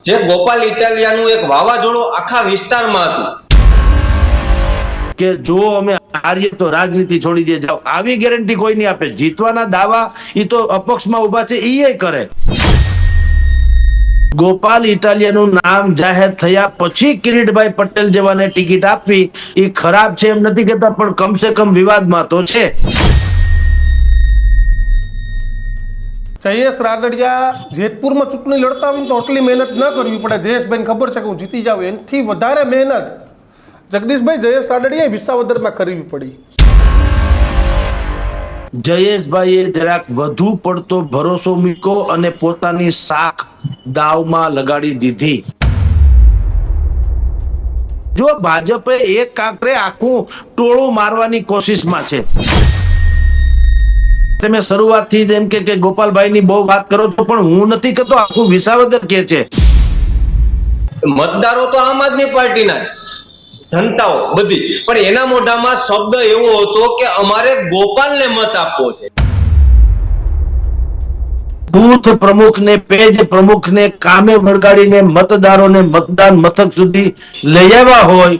જે ગોપાલ ઇટાલિયાનું એક વાવાઝોડું આખા વિસ્તારમાં હતું કે જો અમે હારીએ તો રાજનીતિ છોડી દે જાવ, આવી ગેરંટી કોઈ નહીં આપે. જીતવાના દાવા એ તો અપક્ષમાં ઉભા છે એ કરે. ગોપાલ ઇટાલિયાનું નામ જાહેર થયા પછી કિરીટભાઈ પટેલ જેવાને ટિકિટ આપવી એ ખરાબ છે એમ નથી કહેતા, પણ કમસે કમ વિવાદમાં તો છે. જયેશ રાદડિયા જેતપુરમાં ચૂંટણી લડતા હોય તો આટલી મહેનત ન કરવી પડે. જયેશભાઈને ખબર છે કે હું જીતી જાઉં, એનાથી વધારે મહેનત જગદીશભાઈ જયેશ રાદડિયાએ વિસાવદરમાં કરવી પડી. જયેશભાઈએ જરાક વધુ પડતો ભરોસો મૂક્યો અને પોતાની શાખ દાવમાં લગાડી દીધી. જો ભાજપે એક કાંકરે આખું ટોળું મારવાની કોશિશમાં છે. તમે શરૂઆતથી જ એમ કે ગોપાલભાઈની બહુ વાત કરો છો, પણ હું નથી કહેતો, આખું વિસાવદર કે છે. મતદારો તો આમ આદમી પાર્ટીના જનતાઓ બધી, પણ એના મોઢામાં શબ્દ એવો હતો કે અમારે ગોપાલને મત આપવો છે. બૂથ પ્રમુખને, પેજ પ્રમુખને કામે વળગાડીને મતદારોને મતદાન મથક સુધી લઈ આવ્યા હોય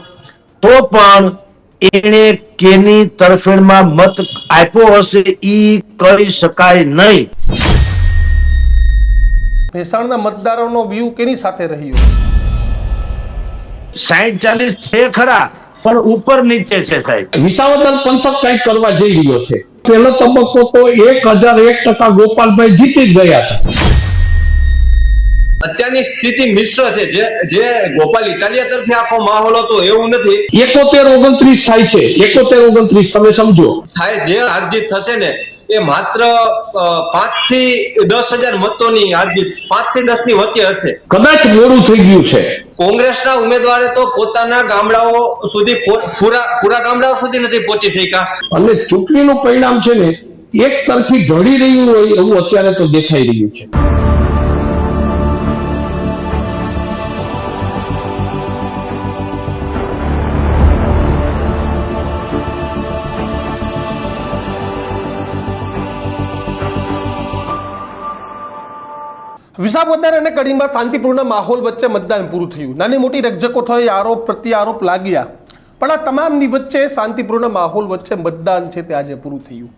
તો પણ એને કેની તરફેણમાં મત આપ્યો હશે ઈ કહી શકાય નહીં. ભેસાણના મતદારોનો વ્યૂ કેની સાથે રહ્યો? 60-40 છે ખરા, પણ ઉપર નીચે છે સાહેબ. વિસાવદર પંથક કંઈક કરવા જઈ રહ્યો છે. પહેલો તબક્કો તો 1001% ગોપાલભાઈ જીતી જ ગયા હતા. અત્યારની સ્થિતિ મિશ્ર છે. જે ગોપાલ ઇટાલિયા તરફથી આખો માહોલ હતો એવું નથી. 71-29 થાય છે. 71-29 તમે સમજો થાય જે હારજીત થશે ને એ માત્ર 5 થી 10,000 મતોની હારજીત, 5 થી 10 ની વચ્ચે હશે. કદાચ મોડું થઈ ગયું છે. કોંગ્રેસના ઉમેદવારે તો પોતાના ગામડાઓ સુધી પૂરા ગામડાઓ સુધી નથી પહોંચી શક્યા. અને ચૂંટણીનું પરિણામ છે ને એક તરફી ઢળી રહ્યું હોય એવું અત્યારે તો દેખાઈ રહ્યું છે. વિસાવદર અને કડીમાં શાંતિપૂર્ણ માહોલ વચ્ચે મતદાન પૂરું થયું. નાની મોટી રકઝકો થઈ, આરોપ પ્રત્યારોપ લાગ્યા, પણ આ તમામની વચ્ચે શાંતિપૂર્ણ માહોલ વચ્ચે મતદાન છે તે આજે પૂરું થયું.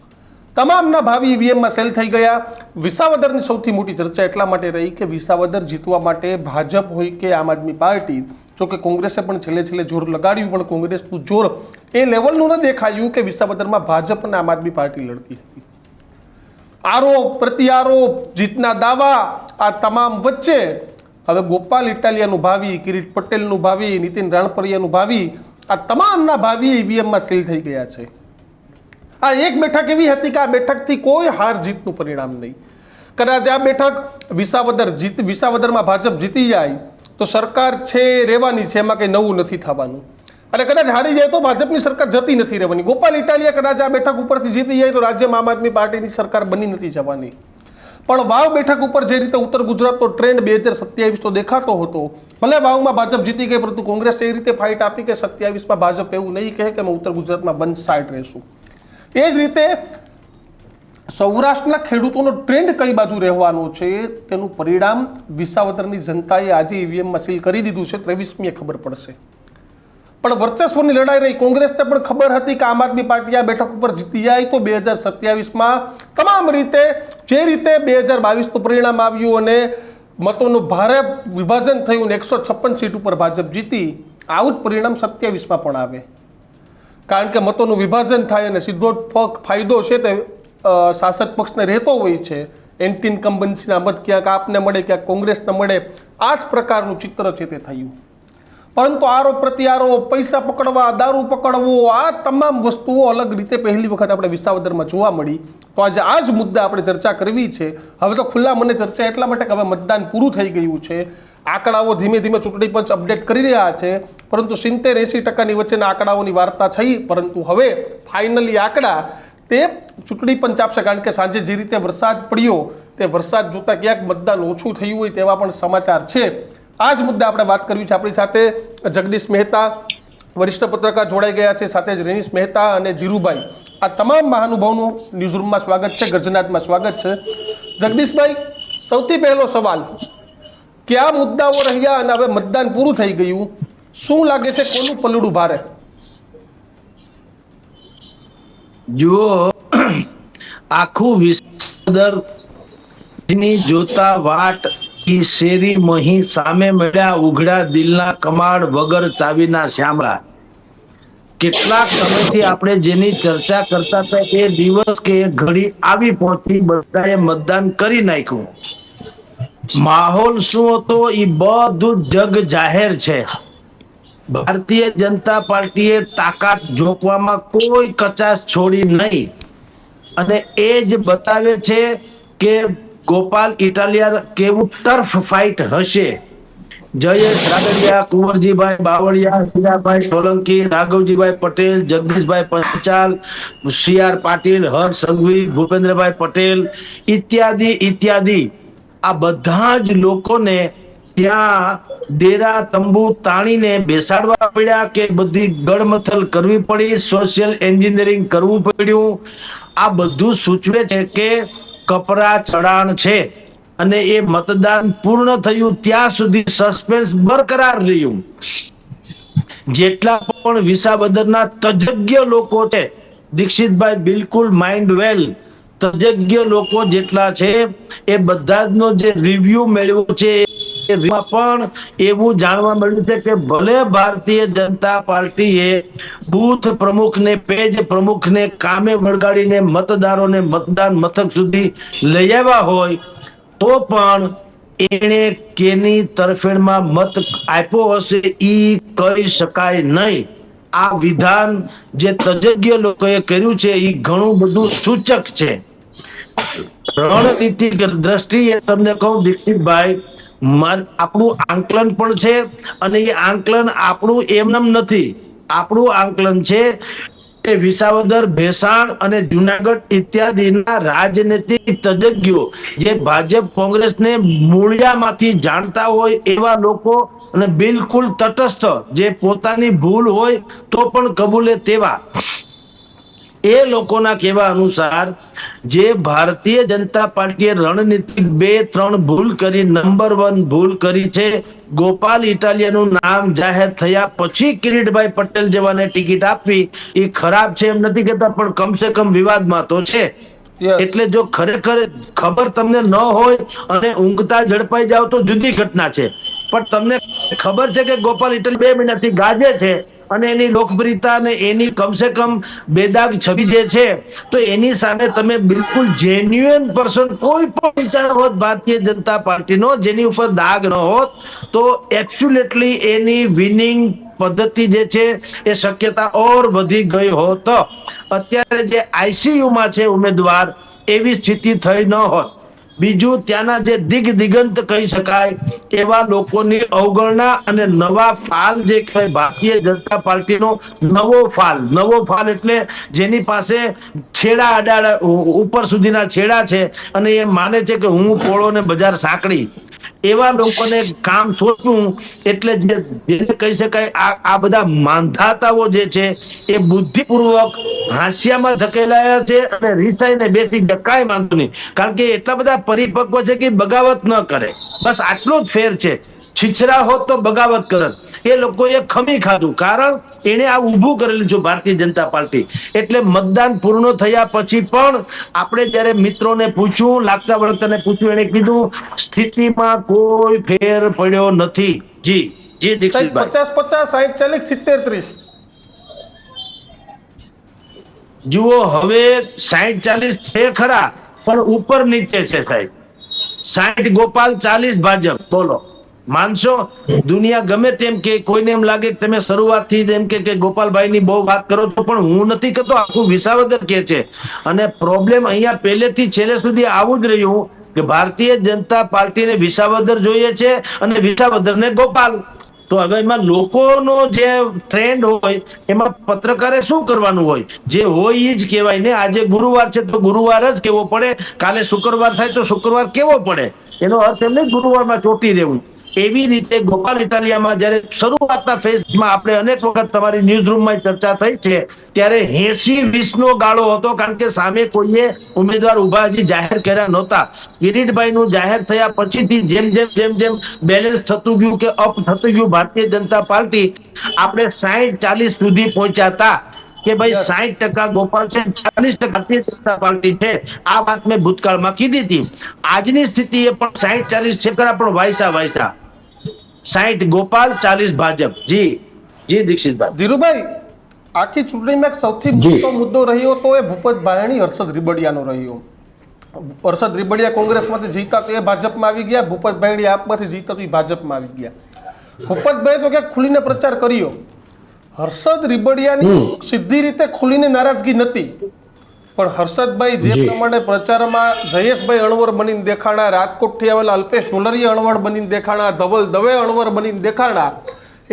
તમામના ભાવિ ઈવીએમમાં સેલ થઈ ગયા. વિસાવદરની સૌથી મોટી ચર્ચા એટલા માટે રહી કે વિસાવદર જીતવા માટે ભાજપ હોય કે આમ આદમી પાર્ટી, જો કે કોંગ્રેસે પણ છેલ્લે જોર લગાડ્યું, પણ કોંગ્રેસનું જોર એ લેવલનું ન દેખાયું કે વિસાવદરમાં ભાજપ અને આમ આદમી પાર્ટી લડતી હતી. આરોપ પ્રત્યારોપ, જીતના દાવા, આ તમામ વચ્ચે હવે ગોપાલ ઇટાલિયાનું ભાવિ, કિરીટ પટેલનું ભાવિ, નીતિન રાણપરિયાનું ભાવિ, આ તમામના ભાવિ ઈવીએમમાં સીલ થઈ ગયા છે. આ એક બેઠક એવી હતી કે આ બેઠકથી કોઈ હાર જીતનું પરિણામ નહીં. કદાચ આ બેઠક વિસાવદરમાં ભાજપ જીતી જાય તો સરકાર છે રહેવાની છે, એમાં કંઈ નવું નથી થવાનું. અને કદાચ હારી જાય તો ભાજપની સરકાર જતી નથી રહેવાની. ગોપાલ ઇટાલિયા કદાચ આ બેઠક ઉપરથી જીતી જાય તો રાજ્યમાં આમ આદમી પાર્ટીની સરકાર બની નથી જવાની. પણ વાવ બેઠક ઉપર જે રીતે ઉત્તર ગુજરાતનો ટ્રેન્ડ 2027 તો દેખાતો હતો, ભલે વાવમાં ભાજપ જીતી ગઈ, પરંતુ કોંગ્રેસે એ રીતે ફાઇટ આપી કે 27માં ભાજપ એવું નહીં કહે કે અમે ઉત્તર ગુજરાતમાં વન સાઇડ રહીશું. એ જ રીતે સૌરાષ્ટ્રના ખેડૂતોનો ટ્રેન્ડ કઈ બાજુ રહેવાનો છે તેનું પરિણામ વિસાવદરની જનતાએ આજે ઈવીએમમાં સીલ કરી દીધું છે. 23મીએ ખબર પડશે. પણ વર્ચસ્વની લડાઈ રહી. કોંગ્રેસને પણ ખબર હતી કે આમ આદમી પાર્ટી આ બેઠક ઉપર જીતી જાય તો 2027માં તમામ રીતે જે રીતે 2022નું પરિણામ આવ્યું અને મતોનું ભારે વિભાજન થયું ને 156 સીટ ઉપર ભાજપ જીતી, આવું જ પરિણામ 27માં પણ આવે. કારણ કે મતોનું વિભાજન થાય અને સીધો ફાયદો છે તે શાસક પક્ષને રહેતો હોય છે. એન્ટી ઇન્કમ્બન્સીના મત ક્યાંક આપને મળે, ક્યાંક કોંગ્રેસને મળે, આ જ પ્રકારનું ચિત્ર છે તે થયું. પરંતુ આરોપ પ્રત્યારોપ, પૈસા પકડવા, દારૂ પકડવો, આ તમામ વસ્તુઓ અલગ રીતે પહેલી વખત આપણે વિસાવદરમાં જોવા મળી. તો આજે આ જ મુદ્દા આપણે ચર્ચા કરવી છે. હવે તો ખુલ્લા મને ચર્ચા એટલા માટે કે હવે મતદાન પૂરું થઈ ગયું છે. આંકડાઓ ધીમે ધીમે ચૂંટણી પંચ અપડેટ કરી રહ્યા છે, પરંતુ 70-80% વચ્ચેના આંકડાઓની વાર્તા થઈ. પરંતુ હવે ફાઇનલી આંકડા તે ચૂંટણી પંચ આપશે. કારણ કે સાંજે જે રીતે વરસાદ પડ્યો તે વરસાદ જોતા ક્યાંક મતદાન ઓછું થયું હોય તેવા પણ સમાચાર છે. આ જ મુદ્દે આપણે વાત કરવી છે. આપણી સાથે જગદીશ મહેતા વરિષ્ઠ પત્રકાર જોડાઈ ગયા છે, સાથે જ રેનીશ મહેતા અને ધીરુભાઈ. આ તમામ મહાનુભાવનું ન્યૂઝરૂમમાં સ્વાગત છે, ગર્જનાદમાં સ્વાગત છે. જગદીશભાઈ, સૌથી પહેલો સવાલ, કયા મુદ્દાઓ રહ્યા અને હવે મતદાન પૂરું થઈ ગયું, શું લાગે છે કોનું પલડું ભારે? જુઓ, આખું વિસદર ની જોતા વાટ ઈ શેરી મહી સામે મળ્યા ઉઘડા દિલના કમાડ વગર ચાવીના શ્યામળા. કેટલાક સમયથી આપણે જેની ચર્ચા કરતા હતા એ દિવસ કે એ ઘડી આવી પહોંચી, બધાએ મતદાન કરી નાખ્યું. માહોલ શું હતો એ બધું જગ જાહેર છે. ભારતીય જનતા પાર્ટીએ તાકાત જોખવામાં કોઈ કચાશ છોડી નહીં અને એ જ બતાવે છે કે ગોપાલ ઇટાલિયા કેવું ટર્ફ ફાઇટ હશે. જયેશ રાદડિયા, કુંવરજીભાઈ બાવળિયા, હીરાભાઈ સોલંકી, રાઘવજીભાઈ પટેલ, જગદીશભાઈ પંચાલ, સી.આર. પાટીલ, હર્ષ સંઘવી, ભૂપેન્દ્રભાઈ પટેલ ઇત્યાદિ ઇત્યાદિ આ બધા જ લોકોને ત્યાં ડેરા તંબુ તાણીને બેસાડવા પડ્યા કે બધી ગડમથલ કરવી પડી, સોશિયલ એન્જિનિયરિંગ કરવું પડ્યું. આ બધું સૂચવે છે કે કપરા ચડાણ છે અને એ મતદાન પૂર્ણ થયું ત્યાં સુધી સસ્પેન્સ બરકરાર રહ્યું. જેટલા પણ વિસાવદરના તજજ્ઞ લોકો છે, દીક્ષિતભાઈ બિલકુલ માઇન્ડ વેલ, તજજ્ઞ લોકો જેટલા છે એ બધા નો જે રિવ્યુ મેળવ્યો છે એમાં પણ એવું જાણવા મળ્યું છે કે ભલે ભારતીય જનતા પાર્ટીએ બૂથ પ્રમુખને, પેજ પ્રમુખને કામે વળગાડીને મતદારોને મતદાન મથક સુધી લઈ આવ્યા હોય તો પણ એને કેની તરફેણમાં મત આપ્યો હશે ઈ કહી શકાય નહીં. આ વિધાન જે તજજ્ઞ લોકોએ કર્યું છે એ ઘણું બધું સૂચક છે. રણનીતિક દ્રષ્ટિએ તમને કહું દીક્ષિતભાઈ, આપણું આંકલન પણ છે અને એ આંકલન આપણું એમનેમ નથી. આપણું આંકલન છે એ વિસાવદર, ભેસાણ અને જુનાગઢ ઇત્યાદિના રાજનૈતિક તજજ્ઞો જે ભાજપ કોંગ્રેસને મૂળિયામાંથી જાણતા હોય એવા લોકો અને બિલકુલ તટસ્થ જે પોતાની ભૂલ હોય તો પણ કબૂલે તેવા એ લોકોના કહેવા અનુસાર જે ભારતીય જનતા પાર્ટીએ રણનીતિક 2-3 ભૂલ કરી, નંબર 1 ભૂલ કરી છે ગોપાલ ઇટાલિયાનું નામ જાહેર થયા પછી કિરીટભાઈ પટેલ જેવાને ટિકિટ આપવી. એ ખરાબ છે એમ નથી કહેતા, પણ કમસે કમ વિવાદમાં તો છે. એટલે જો ખરેખર ખબર તમને ન હોય અને ઊંઘતા ઝડપાઈ જાવ તો જુદી ઘટના છે, પણ તમને ખબર છે કે ગોપાલ ઇટલ 2 મહિનાથી ગાજે છે અને એની લોકપ્રિયતા અને એની કમસે કમ બેદાગ છબી જે છે, તો એની સામે તમે બિલકુલ જેન્યુઅન પર્સન કોઈ પણ વિચાર હોત ભારતીય જનતા પાર્ટીનો જેની ઉપર દાગ ન હોત તો એબ્સોલ્યુટલી એની વિનિંગ પદ્ધતિ જે છે એ શક્યતા ઓર વધી ગઈ હોત. અત્યારે જે આઈસીયુમાં છે ઉમેદવાર એવી સ્થિતિ થઈ ન હોત. બીજું, ત્યાંના જે દિગંત કહી શકાય એવા લોકોની અવગણના અને નવા ફાલ જે કહેવાય ભારતીય જનતા પાર્ટીનો નવો ફાલ એટલે જેની પાસે છેડા અડાડા ઉપર સુધીના છેડા છે અને એ માને છે કે હું પોળો ને બજાર સાંકડી, એવા લોકોને કામ સોંપ્યું. એટલે જે કહી શકાય આ બધા માંધાતાઓ જે છે એ બુદ્ધિપૂર્વક હાંસિયામાં ધકેલાયા છે અને રીસાઈને બેસી ગયા, કાંઈ વાંધો નહીં, કારણ કે એટલા બધા પરિપક્વ છે કે બગાવત ન કરે. બસ આટલો જ ફેર છે. છીછરા હોત તો બગાવત કરત. એ લોકોએ ખમી ખાધું, કારણ એને આ ઊભું કરેલું છે ભારતીય જનતા પાર્ટી. એટલે મતદાન પૂર્ણ થયા પછી પણ આપણે જયારે મિત્રોને પૂછ્યું, લાગતા વળગતાને પૂછ્યું, એને કીધું સ્થિતિમાં કોઈ ફેર પડ્યો નથી. જી દીક્ષિતભાઈ, 50-50, 60-40, 70-30. જુઓ, હવે 60-40 છે ખરા, પણ ઉપર નીચે છે સાહેબ. 60 ગોપાલ, 40 ભાજપ. બોલો, માનશો? દુનિયા ગમે તેમ કે કોઈને એમ લાગે કે તમે શરૂઆતથી જ એમ કે ગોપાલભાઈની બહુ વાત કરો છો, પણ હું નથી કહેતો, આખું વિસાવદર કે છે. અને પ્રોબ્લેમ અહીંયા પહેલેથી છેલ્લે સુધી આવું જ રહ્યું કે ભારતીય જનતા પાર્ટીને વિસાવદર જોઈએ છે અને વિસાવદરને ગોપાલ. તો હવે એમાં લોકોનો જે ટ્રેન્ડ હોય એમાં પત્રકારે શું કરવાનું હોય? જે હોય એ જ કહેવાય ને. આજે ગુરુવાર છે તો ગુરુવાર જ કહેવો પડે, કાલે શુક્રવાર થાય તો શુક્રવાર કેવો પડે. એનો અર્થ એમ નહીં ગુરુવારમાં ચોટી રહેવું. એવી રીતે ગોપાલ ઇટાલિયામાં જ્યારે શરૂઆતના ફેઝમાં આપણે અનેક વખત તમારી ન્યૂઝ રૂમમાં ચર્ચા થઈ છે ત્યારે 80-20 નો ગાળો હતો, કારણ કે સામે કોઈએ ઉમેદવાર ઉભા હજી જાહેર કર્યા નહોતા. કિરીટભાઈનું જાહેર થયા પછીથી જેમ જેમ બેલેન્સ થતું ગયું કે અપ થતું ગયું ભારતીય જનતા પાર્ટી, આપણે 60-40 સુધી પહોંચ્યા હતા કે ભાઈ 60% ગોપાલ છે, 40% ભારતીય જનતા પાર્ટી છે. આ વાત મેં ભૂતકાળમાં કીધી હતી. આજની સ્થિતિ એ પણ 60-40 છે, પણ વાયસા 60 ગોપાલ 40 ભાજપ. જી દીક્ષિતભાઈ. ધીરુભાઈ, આખી ચૂંટણીમાં એક સૌથી મોટો મુદ્દો રહ્યો તો એ ભૂપત ભાયણી હર્ષદ રીબડિયાનો રહ્યો. હર્ષદ રીબડિયા કોંગ્રેસમાંથી જીતા તો એ ભાજપમાં આવી ગયા, ભૂપત ભાયણી આપમાંથી જીતા તો એ ભાજપમાં આવી ગયા. ભૂપતભાઈ તો ક્યાંક ખુલીને પ્રચાર કર્યો. હર્ષદ રીબડિયાની સીધી રીતે ખુલીને નારાજગી નથી, પણ હર્ષદભાઈ જે પ્રમાણે પ્રચારમાં જયેશભાઈ અણવર બનીને દેખાણા, રાજકોટથી આવેલા અલ્પેશ ઢોલરિયા અણવર બનીને દેખાણા, ધવલ દવે અણવર બનીને દેખાણા,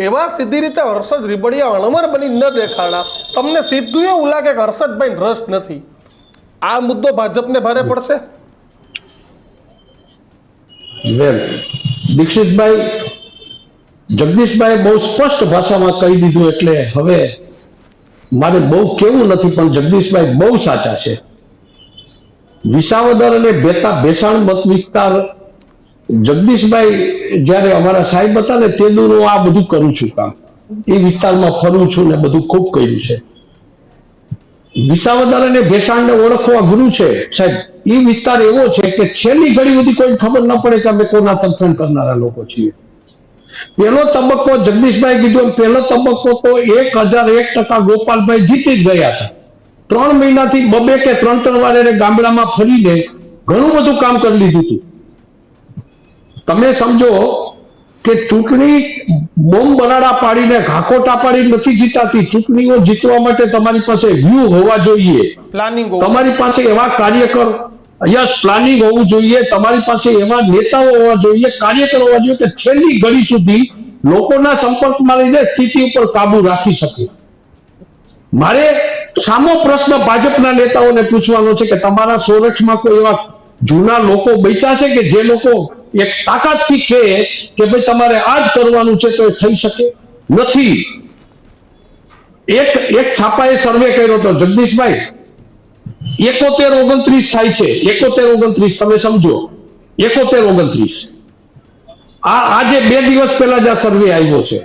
એવા સીધી રીતે હર્ષદ રીબડિયા અણવર બનીને ન દેખાણા. તમને સીધું એવું લાગે કે હર્ષદભાઈ રસ નથી. આ મુદ્દો ભાજપને ભારે પડશે. દીક્ષિતભાઈ, જગદીશભાઈ બહુ સ્પષ્ટ ભાષામાં કહી દીધું, એટલે હવે મારે બહુ કેવું નથી, પણ જગદીશભાઈ બહુ સાચા છે. વિસાવદર અને ભેસાણ મત વિસ્તાર, જગદીશભાઈ જ્યારે અમારા સાહેબ હતા ને તે દૂર હું આ બધું કરું છું કામ, એ વિસ્તારમાં ફરું છું ને બધું ખૂબ કર્યું છે. વિસાવદર અને ભેસાણને ઓળખવા ગુરુ છે સાહેબ. એ વિસ્તાર એવો છે કે છેલ્લી ઘડી સુધી કોઈ ખબર ન પડે કે અમે કોના તરફેણ કરનારા લોકો છીએ. પહેલો તબક્કો જગદીશભાઈ કીધું, પહેલો તબક્કો તો 1001% ગોપાલભાઈ જીતી જ ગયા હતા. 3 મહિનાથી 2 કે 3 વાર એને ગામડામાં ફરીને ઘણું બધું કામ કરી લીધું હતું. તમે સમજો કે ચૂંટણી બોમ્બ બનાડા પાડીને ઘાકોટા પાડી નથી જીતાતી. ચૂંટણીઓ જીતવા માટે તમારી પાસે વ્યૂહ હોવા જોઈએ, પ્લાનિંગ તમારી પાસે એવા કાર્યકર, પ્લાનિંગ હોવું જોઈએ, તમારી પાસે એવા નેતાઓ હોવા જોઈએ, કાર્યકર હોવા જોઈએ કે છેલ્લી ઘડી સુધી લોકોના સંપર્કમાં રહીને સ્થિતિ ઉપર કાબુ રાખી શકે. મારે સામો પ્રશ્ન ભાજપના નેતાઓને પૂછવાનો છે કે તમારા સૌરક્ષમાં કોઈ એવા જૂના લોકો બચ્યા છે કે જે લોકો એક તાકાતથી કહે કે ભાઈ તમારે આ જ કરવાનું છે તો એ થઈ શકે? નથી. એક છાપાએ સર્વે કર્યો હતો જગદીશભાઈ, 71-29 થાય છે. 71-29 તમે સમજો, 71-29. આજે 2 દિવસ પહેલા જ આ સર્વે આવ્યો છે.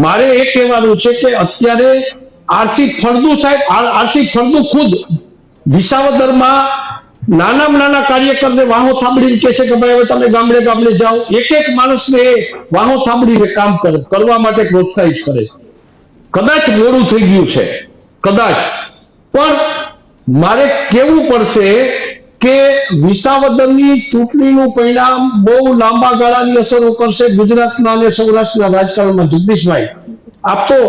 મારે એ કહેવાનું છે કે અત્યારે આરસી ફળદુ સાહેબ, આરસી ફળદુ ખુદ વિસાવદરમાં નાના કાર્યકરને વાહો થાબડીને કહે છે કે ભાઈ હવે તમે ગામડે જાઓ. એક માણસને વાહો થાબડીને કામ કરવા માટે પ્રોત્સાહિત કરે છે. કદાચ મોડું થઈ ગયું છે, કદાચ, પણ મારે કહેવું પડશે કે વિસાવદરની ચૂંટણીનું પરિણામ બહુ લાંબા ગાળાની અસરો કરશે ગુજરાતના અને સૌરાષ્ટ્રના રાજકારણમાં. જગદીશભાઈ, આપ તો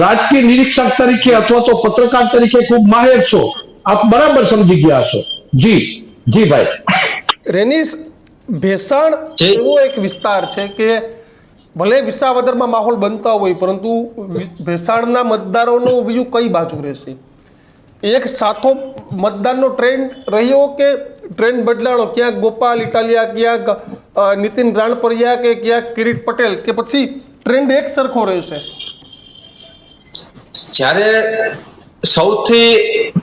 રાજકીય નિરીક્ષક તરીકે અથવા તો પત્રકાર તરીકે ખૂબ માહેર છો, આપ બરાબર સમજી ગયા છો. જી ભાઈ. રેનીશ, ભેસાણ એવો એક વિસ્તાર છે કે ભલે વિસાવદરમાં માહોલ બનતા હોય, પરંતુ ભેસાણના મતદારોનો બીજું કઈ બાજુ રહેશે? એક સાથો મતદાનનો ટ્રેન્ડ રહ્યો કે ટ્રેન્ડ બદલાણો? ક્યાંક ગોપાલ ઇટાલિયા, ક્યાંક નીતિન રાણપરિયા કે ક્યાંક કિરીટ પટેલ, કે પછી ટ્રેન્ડ એક સરખો રહેશે? જ્યારે સૌથી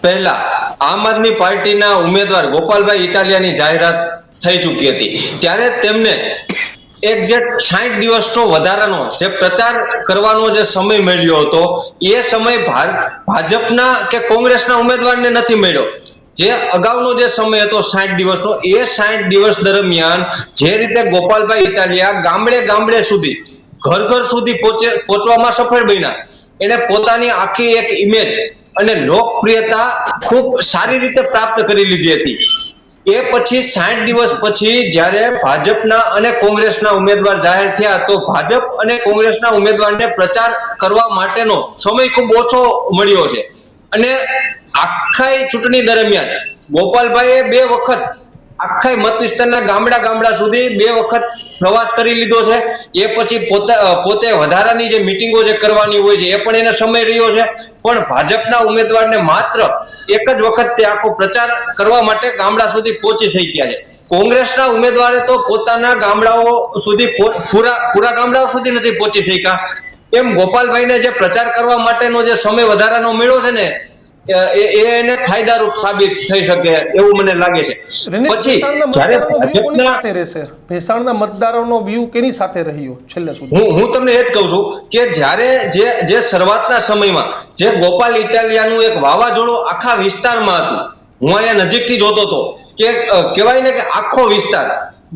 પહેલા આમ આદમી પાર્ટીના ઉમેદવાર ગોપાલભાઈ ઇટાલિયાની જાહેરાત થઈ ચૂકી હતી, ત્યારે તેમને એક્ઝેક્ટ 60 દિવસનો વધારાનો જે પ્રચાર કરવાનો જે સમય મળ્યો હતો, એ સમય ભાજપના કે કોંગ્રેસના ઉમેદવારને નથી મળ્યો. જે અગાઉનો જે સમય હતો 60 દિવસનો, એ 60 દિવસ દરમિયાન જે રીતે ગોપાલભાઈ ઇટાલિયા ગામડે સુધી, ઘર સુધી પહોંચવામાં સફળ બન્યા. એને પોતાની આખી એક ઇમેજ અને લોકપ્રિયતા ખૂબ સારી રીતે પ્રાપ્ત કરી લીધી હતી. એ પછી 60 દિવસ પછી જ્યારે ભાજપના અને કોંગ્રેસના ઉમેદવાર જાહેર થયા, તો ભાજપ અને કોંગ્રેસના ઉમેદવારને પ્રચાર કરવા માટેનો સમય ખૂબ ઓછો મળ્યો છે. અને આખા ચૂંટણી દરમિયાન ગોપાલભાઈએ 2 વખત આખા મત વિસ્તારના ગામડા સુધી 2 વખત પ્રવાસ કરી લીધો છે. એ પછી પોતે વધારાની જે મીટિંગો જે કરવાની હોય છે એ પણ એને સમય રહ્યો છે. પણ ભાજપના ઉમેદવારને માત્ર એક જ વખત તે આખો પ્રચાર કરવા માટે ગામડા સુધી પહોંચી થઈ ગયા છે. કોંગ્રેસના ઉમેદવારે તો પોતાના ગામડાઓ સુધી પૂરા ગામડાઓ સુધી નથી પહોંચી શક્યા. એમ ગોપાલભાઈને જે પ્રચાર કરવા માટેનો જે સમય વધારાનો મળ્યો છે ને એને ફાયદારૂપ સાબિત થઈ શકે એવું મને લાગે છે. પછી જ્યારે ભાજપના ભેસાણના મતદારોનો વ્યૂ કેની સાથે રહ્યો છેલ્લે સુધી? હું તમને એ જ કહું છું કે જ્યારે જે શરૂઆતના સમયમાં જે ગોપાલ ઇટાલિયાનું એક વાવાઝોડું આખા વિસ્તારમાં હતું, હું અહીંયા નજીકથી જોતો હતો કે કહેવાય ને કે આખો વિસ્તાર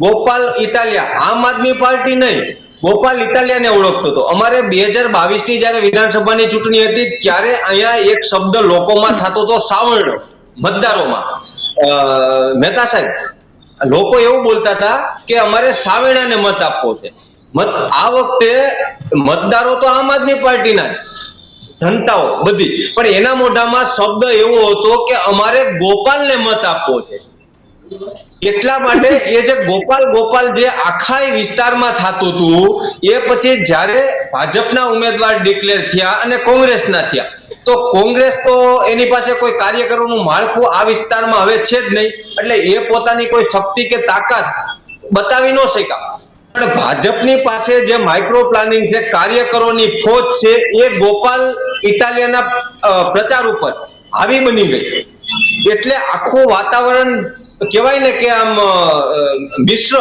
ગોપાલ ઇટાલિયા, આમ આદમી પાર્ટી નહીં, ગોપાલ ઇટાલિયાને ઓળખતો હતો. અમારે 2022 ની જયારે વિધાનસભાની ચૂંટણી હતી ત્યારે અહીંયા એક શબ્દ લોકોમાં થતો હતો, સાવરણો મતદારોમાં. મહેતા સાહેબ, લોકો એવું બોલતા હતા કે અમારે સાવેણાને મત આપવો છે. આ વખતે મતદારો તો આમ આદમી પાર્ટીના જનતાઓ બધી, પણ એના મોઢામાં શબ્દ એવો હતો કે અમારે ગોપાલને મત આપવો છે. એટલા માટે એ જે ગોપાલ જે આખા વિસ્તારમાં થતું હતું એ પછી જ્યારે ભાજપના ઉમેદવાર ડિક્લેર થયા અને કોંગ્રેસના થયા, તો કોંગ્રેસ તો એની પાસે કોઈ કાર્યકરોનું માળખું આ વિસ્તારમાં હવે છે જ નહીં, એટલે એ પોતાની કોઈ શક્તિ કે તાકાત બતાવી ન શક્યા. પણ ભાજપની પાસે જે માઇક્રો પ્લાનિંગ છે, કાર્યકરોની ફોજ છે, એ ગોપાલ ઇટાલિયાના પ્રચાર ઉપર હાવી બની ગઈ. એટલે આખું વાતાવરણ કહેવાય ને કે આમ મિશ્ર,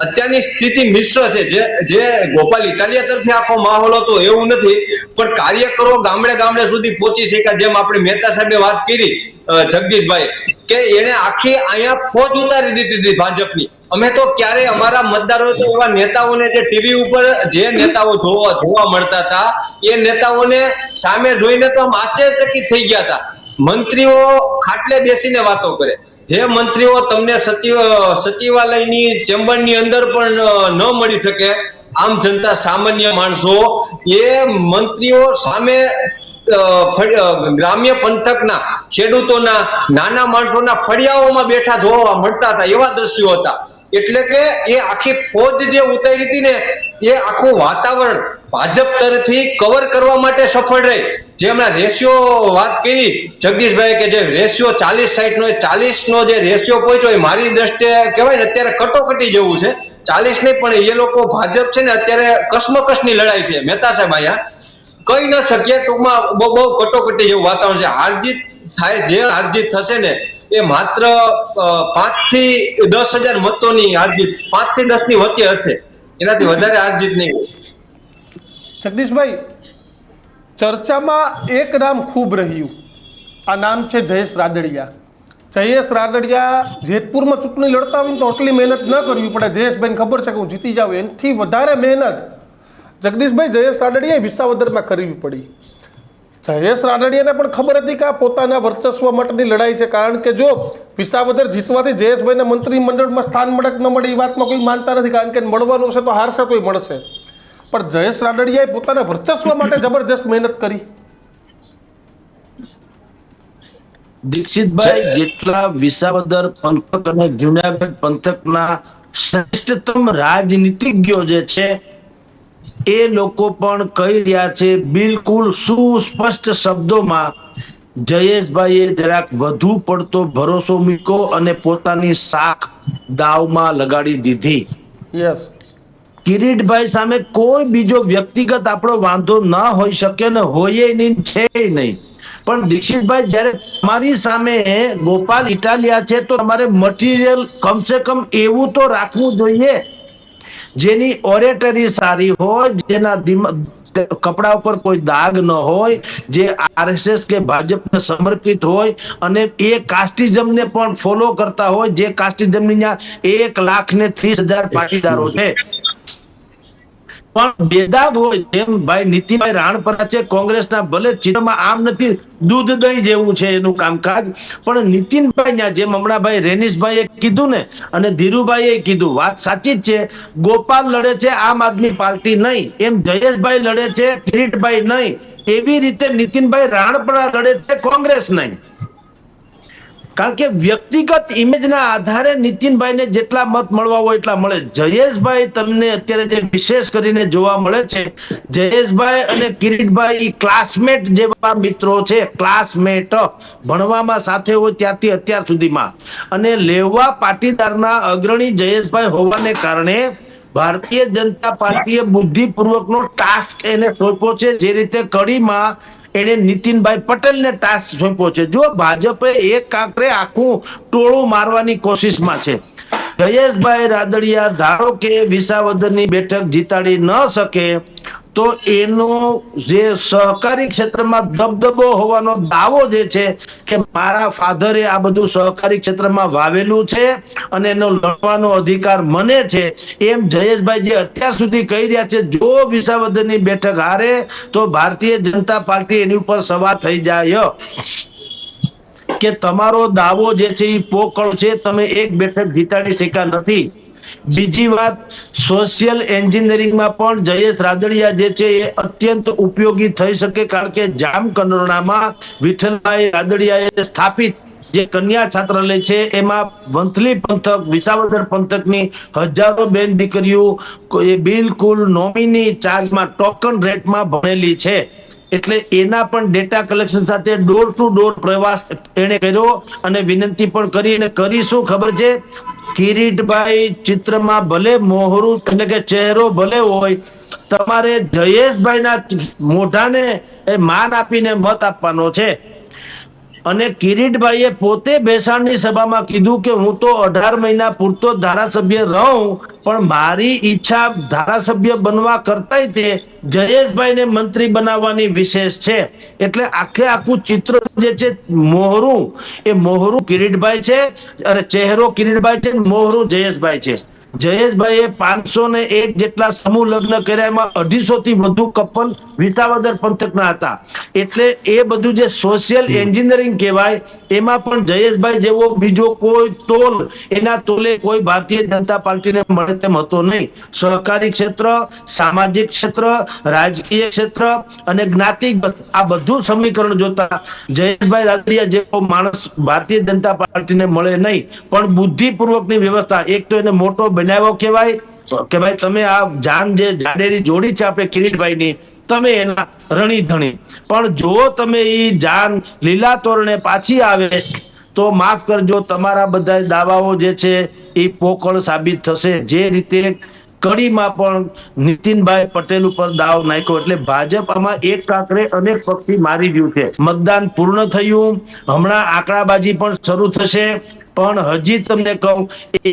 અત્યારની સ્થિતિ મિશ્ર છે. જે ગોપાલ ઇટાલિયા તરફે આખો માહોલ હતો એવું નથી, પણ કાર્યકરો ગામડે સુધી પહોંચી શક્યા. જેમ આપણે મહેતા સાહેબે વાત કરી જગદીશભાઈ, કે એને આખી અહીંયા ફોજ ઉતારી દીધી હતી ભાજપની. અમે તો ક્યારે અમારા મતદારો તો એવા નેતાઓને જે ટીવી ઉપર જે નેતાઓ જોવા મળતા હતા એ નેતાઓને સામે જોઈને તો આમ આશ્ચર્યચકિત થઈ ગયા હતા. મંત્રીઓ ખાટલે બેસીને વાતો કરે, જે મંત્રીઓ તમને સચિવાલયની ચેમ્બરની અંદર પણ ન મળી શકે, આમ જનતા સામાન્ય માણસો એ મંત્રીઓ સામે ગ્રામ્ય પંથકના ખેડૂતોના, નાના માણસોના ફળિયાઓમાં બેઠા જોવા મળતા હતા, એવા દ્રશ્યો હતા. એટલે કે એ આખી ફોજ જે ઉતારી હતી ને એ આખું વાતાવરણ ભાજપ તરફથી કવર કરવા માટે સફળ રહી. જે હમણાં રેશિયો વાત કરી જગદીશભાઈ, કે જે રેશિયો 40-60 નો 40 નો જે રેશિયો પહોંચ્યો એ મારી દ્રષ્ટિએ કહેવાય ને અત્યારે કટોકટી જેવું છે. 40 નહીં પણ એ લોકો ભાજપ છે ને અત્યારે કસમકસની લડાઈ છે. મહેતા સાહેબ અહીંયા કહી ન શકીએ, ટૂંકમાં બહુ કટોકટી જેવું વાતાવરણ છે. હારજીત થાય, જે હારજીત થશે ને એ માત્ર 5 થી 10,000 મતોની હારજીત, 5 થી 10 ની વચ્ચે હશે, એનાથી વધારે હારજીત નહીં. જગદીશભાઈ, ચર્ચામાં એક નામ ખૂબ રહ્યું, આ નામ છે જયેશ રાદડિયા. જયેશ રાદડિયા જેતપુરમાં ચૂંટણી લડતા હોય ને તો આટલી મહેનત ન કરવી પડે. જયેશભાઈને ખબર છે કે હું જીતી જાઉં, એનાથી વધારે મહેનત જગદીશભાઈ જયેશ રાદડિયાએ વિસાવદરમાં કરવી પડી. જયેશ રાદડિયાને પણ ખબર હતી કે આ પોતાના વર્ચસ્વ માટેની લડાઈ છે, કારણ કે જો વિસાવદર જીતવાથી જયેશભાઈને મંત્રીમંડળમાં સ્થાન મળે કે ન મળે એ વાતમાં કોઈ માનતા નથી, કારણ કે મળવાનું છે તો હારશે તોય મળશે. પણ જયેશ રાદડિયાએ પોતાના વર્ચસ્વ માટે જબરજસ્ત મહેનત કરી. દીક્ષિતભાઈ, જેટલા વિસાવદર પંથક અને જુનાગઢ પંથકના શ્રેષ્ઠતમ રાજનીતિજ્ઞો જે છે એ લોકો પણ કહી રહ્યા છે બિલકુલ સુસ્પષ્ટ શબ્દોમાં, જયેશભાઈએ જરાક વધુ પડતો ભરોસો મૂક્યો અને પોતાની શાખ દાવમાં લગાડી દીધી. યસ, કિરીટભાઈ સામે કોઈ બીજો વ્યક્તિગત આપણો વાંધો ન હોઈ શકે ને હોય નહીં, છે નહીં. પણ દીક્ષિતભાઈ, જ્યારે તમારી સામે ગોપાલ ઇટાલિયા છે તો તમારે મટીરિયલ કમસે કમ એવું તો રાખવું જોઈએ જેની ઓરેટરી સારી હોય, જેના કપડા ઉપર કોઈ દાગ ન હોય, જે આરએસએસ કે ભાજપને સમર્પિત હોય અને એ કાસ્ટિઝમને પણ ફોલો કરતા હોય, જે કાસ્ટિઝમની 1,30,000 પાટીદારો છે. પણ બેદાગ હોય, જેમ ભાઈ નીતિનભાઈ રાણપરા છે, કોંગ્રેસના ભલે ચિત્રમાં આમ નથી, દૂધ દહીં જેવું છે એનું કામકાજ, પણ નીતિનભાઈ જેમ હમણાં ભાઈ રેનીશભાઈએ કીધું ને અને ધીરુભાઈએ કીધું, વાત સાચી જ છે. ગોપાલ લડે છે આમ આદમી પાર્ટી નહીં, એમ જયેશભાઈ લડે છે કિરીટભાઈ નહીં, એવી રીતે નીતિનભાઈ રાણપરા લડે છે કોંગ્રેસ નહીં. કારણ કે વ્યક્તિગત ઇમેજના આધારે નીતિનભાઈને જેટલા મત મળવા હોય એટલા મળે. જયેશભાઈ તમને અત્યારે જે વિશેષ કરીને જોવા મળે છે, જયેશભાઈ અને કિરીટભાઈ ક્લાસમેટ જેવા મિત્રો છે, ક્લાસમેટ, ભણવામાં સાથે હોય ત્યારથી અત્યાર સુધીમાં. અને લેવા પાટીદારના અગ્રણી જયેશભાઈ હોવાને કારણે ભારતીય જનતા પાર્ટીએ બુદ્ધિપૂર્વકનો ટાસ્ક એને સોંપ્યો છે, જે રીતે કડીમાં એને નીતિનભાઈ પટેલને ટાસ્ક સોંપ્યો છે. જો ભાજપે એક કાંકરે આખું ટોળું મારવાની કોશિશમાં છે. જયેશભાઈ રાદડિયા ધારો કે વિસાવદરની બેઠક જીતાડી ન શકે તો એનો જે સહકારી ક્ષેત્રમાં દબદબો હોવાનો દાવો જે છે કે મારા ફાધરે આ બધું સહકારી ક્ષેત્રમાં વાવેલું છે અને એનો લડવાનો અધિકાર મને છે, એમ જયેશભાઈ જે અત્યાર સુધી કહી રહ્યા છે, જો વિસાવદરની બેઠક હારે તો ભારતીય જનતા પાર્ટી એની ઉપર સવાર થઈ જાય કે તમારો દાવો જે છે એ પોકળ છે, તમે એક બેઠક જીતાડી શક્યા નથી. બીજી વાત, સોશિયલ એન્જિનિયરિંગમાં પણ જયેશ રાદડિયા જે છે એ અત્યંત ઉપયોગી થઈ શકે, કારણ કે જામકંડોરણામાં વિઠ્ઠલભાઈ રાદડિયાએ સ્થાપિત જે કન્યા છાત્રાલય છે એમાં વંથલી પંથક, વિસાવદર પંથકની હજારો બેન દીકરીઓ એ બિલકુલ નોમિની ચાર્જમાં, ટોકન રેટમાં ભણેલી છે. એટલે એના પણ ડેટા કલેક્શન સાથે ડોર ટુ ડોર પ્રવાસ એને કર્યો અને વિનંતી પણ કરી. અને કરી શું ખબર છે, કિરીટભાઈ ચિત્રમાં ભલે મોહરું એટલે કે ચહેરો ભલે હોય, તમારે જયેશભાઈના મોઢાને માન આપીને મત આપવાનો છે. અને કિરીટભાઈએ પોતે ભેસાણની સભામાં કીધું કે હું તો 18 મહિના પૂરતો ધારાસભ્ય રહું, પણ મારી ઈચ્છા ધારાસભ્ય બનવા કરતાંય તે જયેશભાઈને મંત્રી બનાવવાની વિશેષ છે. એટલે આખું ચિત્ર જે છે મોહરું, એ મોહરું કિરીટભાઈ છે અને ચહેરો કિરીટભાઈ છે, મોહરું જયેશભાઈ છે. જયેશભાઈએ 501 જેટલા સમૂહ લગ્ન કર્યા, એમાં 250 થી વધુ કપલ વિસાવદર પંથકના હતા. એટલે એ બધું જે સોશિયલ એન્જિનિયરિંગ કહેવાય, એમાં પણ જયેશભાઈ જેવો બીજો કોઈ તોલ એના તોલે કોઈ ભારતીય જનતા પાર્ટીને મળે તેમ હતો નહીં. સહકારી ક્ષેત્ર, સામાજિક ક્ષેત્ર, રાજકીય ક્ષેત્ર અને જ્ઞાતિગત આ બધું સમીકરણ જોતા જયેશભાઈ રાદડિયા જેવો માણસ ભારતીય જનતા પાર્ટીને મળે નહીં. પણ બુદ્ધિપૂર્વકની વ્યવસ્થા, એક તો એને મોટો બનાવ્યો કહેવાય કે ભાઈ તમે આ જાન જે જાડેરી જોડી છે આપણે કિરીટભાઈની, તમે એના રણી ધણી, પણ જો તમે એ જાન લીલા તોરણે પાછી આવે તો માફ કરજો, તમારા બધા દાવાઓ જે છે એ પોકળ સાબિત થશે. જે રીતે કડીમાં પણ નીતિનભાઈ પટેલ ઉપર દાવ નાખ્યો. એટલે ભાજપ આમાં એક કાંકરે અનેક પક્ષી મારી ગયું છે. મતદાન પૂર્ણ થયું, હમણાં આંકડાબાજી પણ શરૂ થશે, પણ હજી તમને કહું,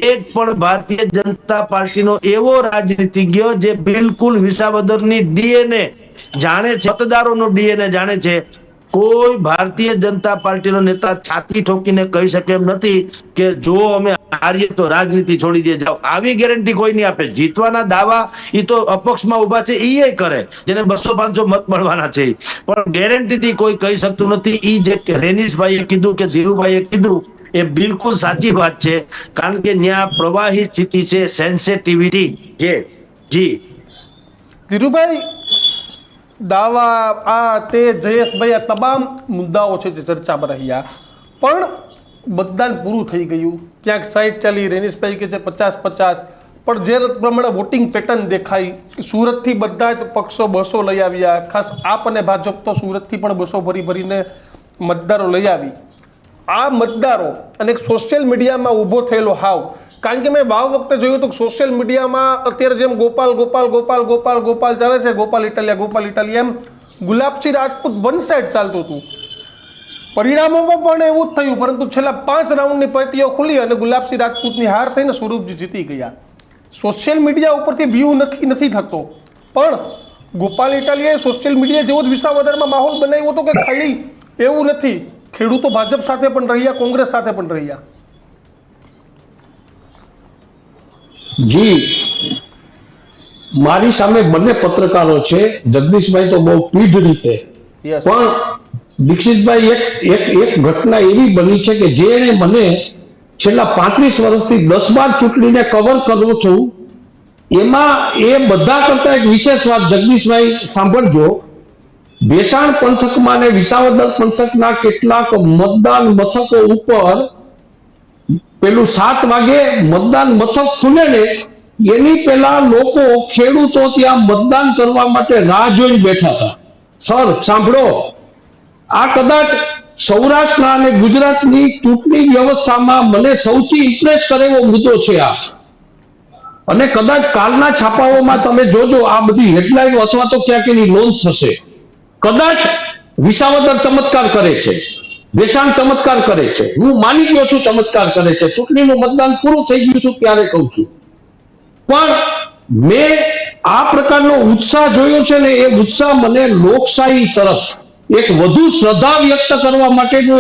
એક પણ ભારતીય જનતા પાર્ટીનો એવો રાજનીતિજ્ઞ જે બિલકુલ વિસાવદરની ડીએનએ જાણે છે, મતદારોનો ડીએનએ જાણે છે, કોઈ ભારતીય જનતા પાર્ટીનો નેતા છાતી ઠોકીને કહી શકે એમ નથી કે જો અમે હારીએ તો રાજનીતિ છોડી દે જાઓ. આવી ગેરંટી કોઈ નહીં આપે. જીતવાના દાવા એ તો અપક્ષમાં ઉભા છે એ કરે, જેને 200-500 મત મળવાના છે, પણ ગેરંટીથી કોઈ કહી શકતું નથી. એ જે રેનીશભાઈએ કીધું કે ધીરુભાઈએ કીધું એ બિલકુલ સાચી વાત છે, કારણ કે ત્યાં પ્રવાહી સ્થિતિ છે, સેન્સિટિવિટી છે. જી ધીરુભાઈ, દાવા આ તે જયેશભાઈ, આ તમામ મુદ્દાઓ છે જે ચર્ચામાં રહ્યા, પણ મતદાન પૂરું થઈ ગયું, ક્યાંક 60 ચાલી, રેનીશભાઈ કે છે 50-50, પણ જે પ્રમાણે વોટિંગ પેટર્ન દેખાઈ, સુરતથી બધા જ પક્ષો 200 લઈ આવ્યા, ખાસ આપ અને ભાજપ તો સુરતથી પણ 200 ભરીને મતદારો લઈ આવી. આ મતદારો અને એક સોશિયલ મીડિયામાં ઊભો થયેલો હાવ, કારણ કે મેં વાવ વખતે જોયું હતું કે સોશિયલ મીડિયામાં અત્યારે જેમ ગોપાલ ગોપાલ ગોપાલ ગોપાલ ગોપાલ ચાલે છે, ગોપાલ ઇટાલિયા, એમ ગુલાબસિંહ રાજપૂત વન સાઈડ ચાલતું હતું. પરિણામોમાં પણ એવું જ થયું, પરંતુ છેલ્લા 5 રાઉન્ડની પટ્ટીઓ ખુલી અને ગુલાબસિંહ રાજપૂતની હાર થઈને સ્વરૂપજી જીતી ગયા. સોશિયલ મીડિયા ઉપરથી વ્યૂ નક્કી નથી થતો, પણ ગોપાલ ઇટાલિયાએ સોશિયલ મીડિયા જેવો જ વિસાવદરમાં માહોલ બનાવ્યો હતો કે ખાલી એવું નથી, ખેડૂતો ભાજપ સાથે પણ રહ્યા, કોંગ્રેસ સાથે પણ રહ્યા. જી, મારી સામે બંને પત્રકારો છે, જગદીશભાઈ તો બહુ પીઢ રીતે, પણ દીક્ષિતભાઈ એક ઘટના એવી બની છે કે જે એને મને છેલ્લા 35 વર્ષથી 10-12 ચૂંટણીને કવર કરું છું, એમાં એ બધા કરતા એક વિશેષ વાત જગદીશભાઈ સાંભળજો. ભેસાણ પંથકમાં ને વિસાવદર પંથકના કેટલાક મતદાન મથકો ઉપર પેલું 7 વાગે મતદાન મથક ખુલે ને એની પહેલા લોકો ખેડૂતો ત્યાં મતદાન કરવા માટે રાહ જોઈને બેઠા હતા. સર સાંભળો, આ કદાચ સૌરાષ્ટ્રના અને ગુજરાતની ચૂંટણી વ્યવસ્થામાં મને સૌથી ઇમ્પ્રેસ કરે એવો મુદ્દો છે આ. અને કદાચ કાલના છાપાઓમાં તમે જોજો આ બધી હેડલાઈન અથવા તો ક્યાંક એની નોંધ થશે. કદાચ વિસાવદર ચમત્કાર કરે છે, ભેસાણ ચમત્કાર કરે છે, હું માની ગયો છું ચમત્કાર કરે છે. ચૂંટણીનું મતદાન પૂરું થઈ ગયું છું ત્યારે કહું છું. પણ મેં આ પ્રકારનો ઉત્સાહ જોયો છે ને એ ઉત્સાહ મને લોકશાહી તરફ એક વધુ શ્રદ્ધા વ્યક્ત કરવા માટેનું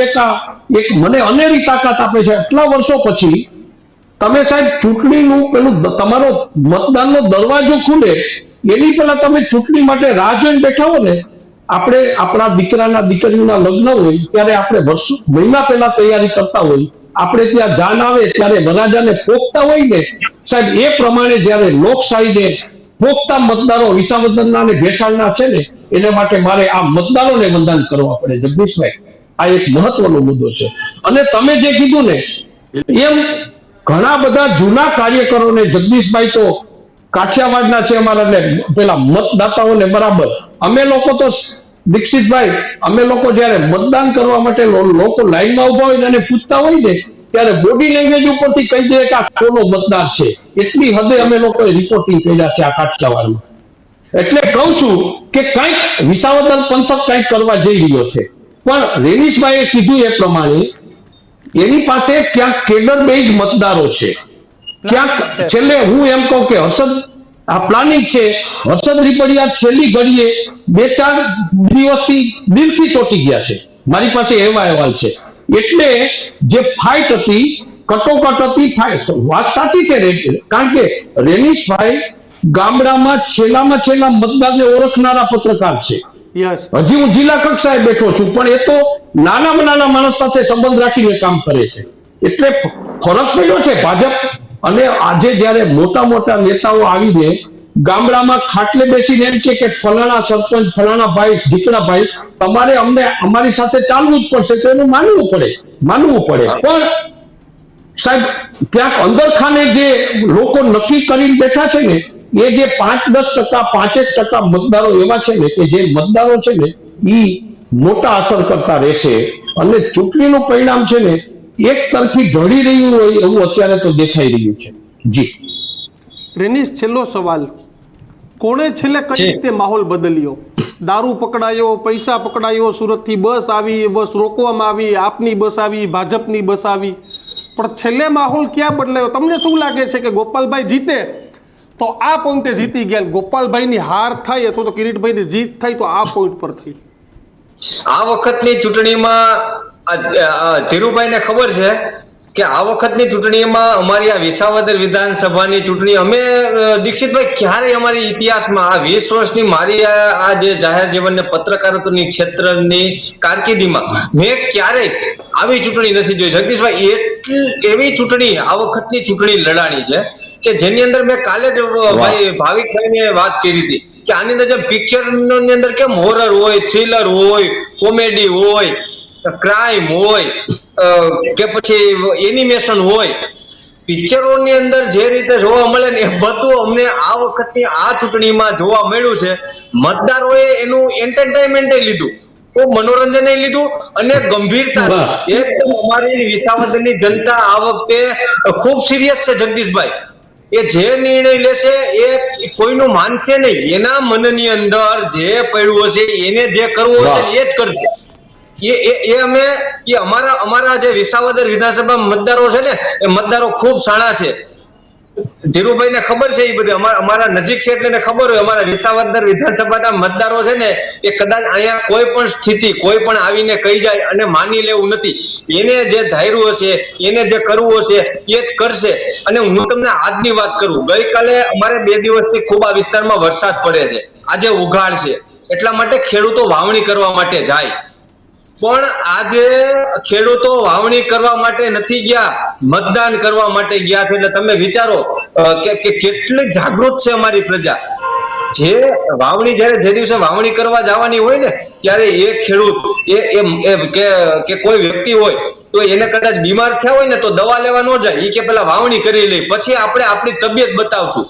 એક મને અનેરી તાકાત આપે છે. આટલા વર્ષો પછી તમે સાહેબ ચૂંટણીનું પેલું તમારો મતદાનનો દરવાજો ખુલે એની પહેલા તમે ચૂંટણી માટે રાહ જોઈને બેઠા હો ને. આપણે આપણા દીકરાના દીકરીઓના લગ્ન હોય ત્યારે આપણે મહિના પહેલા તૈયારી કરતા હોય, આપણે ત્યાં જાન આવે ત્યારે વરરાજાને પોખતા હોય ને સાહેબ, એ પ્રમાણે જ્યારે લોકશાહીને પોખતા મતદારો વિસાવદરના અને ભેસાણના છે ને એને માટે મારે આ મતદારોને વંદન કરવા પડે. જગદીશભાઈ, આ એક મહત્વનો મુદ્દો છે. અને તમે જે કીધું ને એમ ઘણા બધા જૂના કાર્યકરોને, જગદીશભાઈ તો કાઠિયાવાડના છે અમારા, ને પેલા મતદાતાઓને બરાબર અમે લોકો તો દીક્ષિતભાઈ, અમે લોકો જયારે મતદાન કરવા માટે લોકો લાઈનમાં ઉભા હોય અને પૂછતા હોય ને ત્યારે બોડી લેંગ્વેજ ઉપરથી કહી દે કે આ કોનો મતદાર છે. એટલી હદે અમે લોકોએ રિપોર્ટિંગ કર્યા છે આ કાઠિયાવાડમાં. એટલે કહું છું કે કંઈક વિસાવદર પંથક કંઈક કરવા જઈ રહ્યો છે. પણ રેનીશભાઈએ કીધું એ પ્રમાણે એની પાસે ક્યાંક કેડર બેઝ મતદારો છે, ક્યાંક છેલ્લે હું એમ કહું કે હર્ષદ આ પ્લાનિંગ છે. હર્ષદ રીપડિયા છેલ્લી ઘડીએ 2-4 દિવસથી દિલથી ચોંટી ગયા છે, મારી પાસે એવા અહેવાલ છે. એટલે જે ફાઇટ હતી, કટોકટ હતી, વાત સાચી છે કારણ કે રેનીશભાઈ ગામડામાં છેલ્લામાં છેલ્લા મતદારને ઓળખનારા પત્રકાર છે. હજી હું જિલ્લા કક્ષાએ બેઠો છું પણ એ તો નાનામાં નાના માણસ સાથે સંબંધ રાખીને કામ કરે છે. એટલે ફરક પડ્યો છે ભાજપ. અને આજે જયારે મોટા મોટા નેતાઓ આવીને ગામડામાં ખાટલે બેસીને એમ કે ફલાણા સરપંચ, ફલાણા ભાઈ, ઢીકણા તમારે અમને અમારી સાથે ચાલવું જ પડશે, તો એનું માનવું પડે. પણ સાહેબ ક્યાંક અંદર ખાને જે લોકો નક્કી કરીને બેઠા છે ને એ જે 5-10%, 5-1% મતદારો એવા છે ને કે જે મતદારો છે ને એ મોટા અસર કરતા રહેશે. અને ચૂંટણીનું પરિણામ છે ને એક તરફી ઢળી રહ્યું હોય એવું અત્યારે તો દેખાઈ રહ્યું છે. જી રેનીશ, છેલ્લો સવાલ, કોણે છેલ્લે કઈ રીતે માહોલ બદલ્યો? દારૂ પકડાયો, પૈસા પકડાયો, સુરતથી બસ આવી, બસ રોકવામાં આવી, આપની બસ આવી, ભાજપની બસ આવી, પણ છેલ્લે માહોલ ક્યાં બદલાયો? તમને શું લાગે છે કે ગોપાલભાઈ જીતે તો આ પોઈન્ટે જીતી ગયા, ગોપાલભાઈની હાર થાય અથવા તો કિરીટભાઈની જીત થાય તો આ પોઈન્ટ પર થઈ? આ વખતની ચૂંટણીમાં ધીરુભાઈને ખબર છે કે આ વખતની ચૂંટણીમાં અમારી આ વિસાવદર વિધાનસભાની ચૂંટણી અમે દીક્ષિતભાઈ ક્યારેય અમારી ઇતિહાસમાં આ 20 વર્ષની મારી આ જે જાહેર જીવન ને પત્રકારત્વની ક્ષેત્રની કારકિર્દીમાં મેં ક્યારેય આવી ચૂંટણી નથી જોઈ. જગદીશભાઈ, એવી ચૂંટણી આ વખતની ચૂંટણી લડાણી છે કે જેની અંદર મેં કાલે જ ભાઈ ભાવિકભાઈને વાત કરી હતી કે આની અંદર જે પિક્ચરની અંદર કેમ હોરર હોય, થ્રિલર હોય, કોમેડી હોય, ક્રાઇમ હોય કે પછી એનિમેશન હોય, પિક્ચરોની અંદર જે રીતે જોવા મળે ને એ બધું અમને આ વખતની આ ચૂંટણીમાં જોવા મળ્યું છે. મતદારોએ એનું એન્ટરટેનમેન્ટ લીધું, ખૂબ મનોરંજન લીધું અને ગંભીરતા એકદમ અમારી વિસાવદરની જનતા આ વખતે ખૂબ સિરિયસ છે. જગદીશભાઈ, એ જે નિર્ણય લેશે એ કોઈનું માનશે નહીં, એના મનની અંદર જે પડ્યું હશે એને જે કરવું હશે એ જ કરશે. અમારા જે વિસાવદર વિધાનસભા મતદારો છે ને એ મતદારો ખૂબ સાણા છે. ધીરુભાઈને ખબર છે, એ બધી અમારા નજીક છે એટલે ખબર હોય. અમારા વિસાવદર વિધાનસભાના મતદારો છે ને એ કદાચ અહીંયા કોઈ પણ સ્થિતિ કોઈ પણ આવીને કહી જાય અને માની લેવું નથી. એને જે ધાર્યું હશે, એને જે કરવું હશે એ જ કરશે. અને હું તમને આજની વાત કરું, ગઈકાલે અમારે 2 દિવસથી ખૂબ આ વિસ્તારમાં વરસાદ પડે છે, આજે ઉઘાડ છે, એટલા માટે ખેડૂતો વાવણી કરવા માટે જાય. પણ આજે ખેડૂતો વાવણી કરવા માટે નથી ગયા, મતદાન કરવા માટે ગયા છે. એટલે તમે વિચારો કે કેટલી જાગૃત છે અમારી પ્રજા. જે વાવણી જ્યારે જે દિવસે વાવણી કરવા જવાની હોય ને ત્યારે એ ખેડૂત કે કોઈ વ્યક્તિ હોય તો એને કદાચ બીમાર થયા હોય ને તો દવા લેવા ન જાય, એ કે પેલા વાવણી કરી લે પછી આપણે આપણી તબિયત બતાવશું.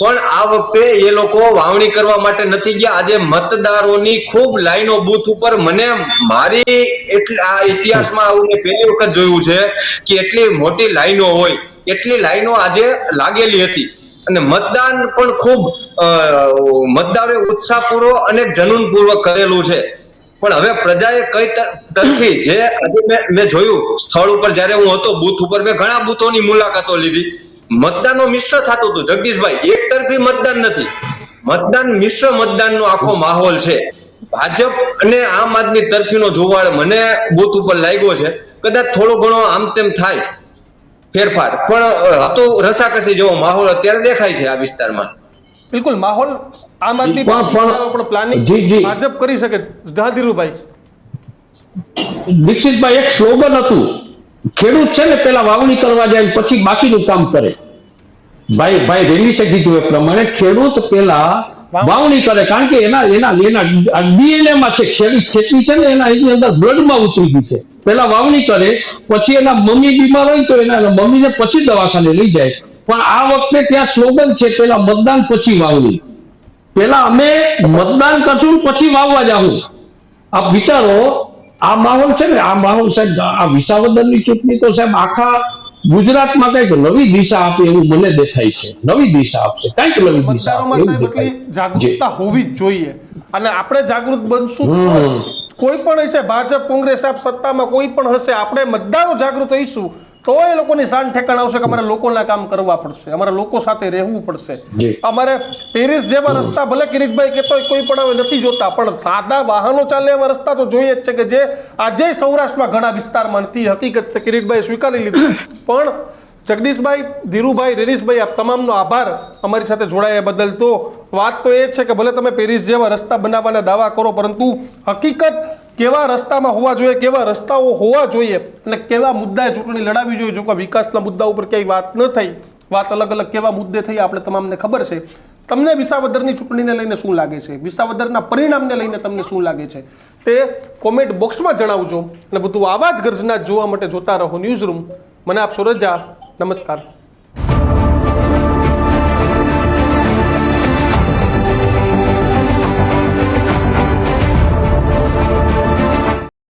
પણ આ વખતે એ લોકો વાવણી કરવા માટે નથી ગયા. આજે મતદારોની ખૂબ લાઈનો બૂથ ઉપર, મને મારી આ ઇતિહાસમાં આવું મેં પહેલી વખત જોયું છે કે એટલી મોટી લાઈનો હોય, એટલી લાઈનો આજે લાગેલી હતી અને મતદાન પણ ખૂબ મતદારોએ ઉત્સાહપૂર્વક અને જનૂનપૂર્વક કરેલું છે. પણ હવે પ્રજાએ કઈ તરફી જે આજે મેં જોયું સ્થળ ઉપર જ્યારે હું હતો બૂથ ઉપર, મેં ઘણા બૂથોની મુલાકાતો લીધી. મતદાનનો મિશ્ર થતું હતું જગદીશભાઈ, એક તરફી મતદાન નથી, મતદાન મિશ્ર મતદાનનો આખો માહોલ છે. ભાજપ અને આમ આદમી તરફીનો જુવાળ મને બૂથ ઉપર લાગ્યો છે. કદાચ થોડો ઘણો આમ તેમ થાય ફેરફાર, પણ હતો રસાકસી જેવો માહોલ અત્યારે દેખાય છે આ વિસ્તારમાં. બિલકુલ માહોલ આમ આદમી પણ પ્લાનિંગ ભાજપ કરી શકે. ધીરુભાઈ, દીક્ષિતભાઈ, એક સ્લોગન હતું, ખેડૂત છે ને પેલા વાવણી કરવા જાય પછી બાકીનું કામ કરે. ભાઈ રેલીસે કીધું એ પ્રમાણે ખેડૂત પેલા વાવણી કરે, કારણ કે એના ડીએનએ માં છે, ખેતી છે ને એની અંદર બ્લડમાં ઉતરી ગઈ છે. પેલા વાવણી કરે, પછી એના મમ્મી બીમાર હોય તો એના મમ્મીને પછી દવાખાને લઈ જાય. પણ આ વખતે ત્યાં સ્લોગન છે, પેલા મતદાન પછી વાવણી. પેલા અમે મતદાન કરશું પછી વાવવા જાઉં. આપ વિચારો આ માહોલ છે ને, આ માહોલ સાહેબ, આ વિસાવદરની ચૂંટણી તો સાહેબ આખા ગુજરાતમાં કઈક નવી દિશા આપે એવું મને દેખાય છે. નવી દિશા આપશે, કઈક નવી દિશા આપે એવું દેખાય. જાગૃતતા હોવી જ જોઈએ અને આપણે જાગૃત બનશું. કોઈ પણ હશે, ભાજપ કોંગ્રેસ આપ સત્તામાં કોઈ પણ હશે, આપણે મતદારો જાગૃત રહીશું તો એ લોકોની શાન ઠેકાણ આવશે કે અમારે લોકોના કામ કરવા પડશે, અમારે લોકો સાથે રહેવું પડશે. અમારે પેરિસ જેવા રસ્તા, ભલે કિરીટભાઈ કહેતો હોય કોઈ પણ હવે નથી જોતા, પણ સાદા વાહનો ચાલે એવા રસ્તા તો જોઈએ જ છે કે જે આજે સૌરાષ્ટ્રમાં ઘણા વિસ્તારમાં નથી. હકીકત છે, કિરીટભાઈ સ્વીકારી લીધું. પણ જગદીશભાઈ, ધીરુભાઈ, રેરીશભાઈ, આપ તમામનો આભાર અમારી સાથે જોડાયા બદલ. તો વાત તો એ છે કે ભલે તમે પેરિસ જેવા રસ્તા બનાવવાના દાવા કરો, પરંતુ હકીકત કેવા રસ્તામાં હોવા જોઈએ, કેવા રસ્તાઓ હોવા જોઈએ અને કેવા મુદ્દાએ ચૂંટણી લડાવવી જોઈએ. જો કોઈ વિકાસના મુદ્દા ઉપર ક્યાંય વાત ન થઈ, વાત અલગ અલગ કેવા મુદ્દે થઈ, આપણે તમામને ખબર છે. તમને વિસાવદરની ચૂંટણીને લઈને શું લાગે છે, વિસાવદરના પરિણામને લઈને તમને શું લાગે છે તે કોમેન્ટ બોક્સમાં જણાવજો. અને બધું આવા જ ગર્જના જોવા માટે જોતા રહો ન્યૂઝ રૂમ. મને આપશો રજા. નમસ્કાર.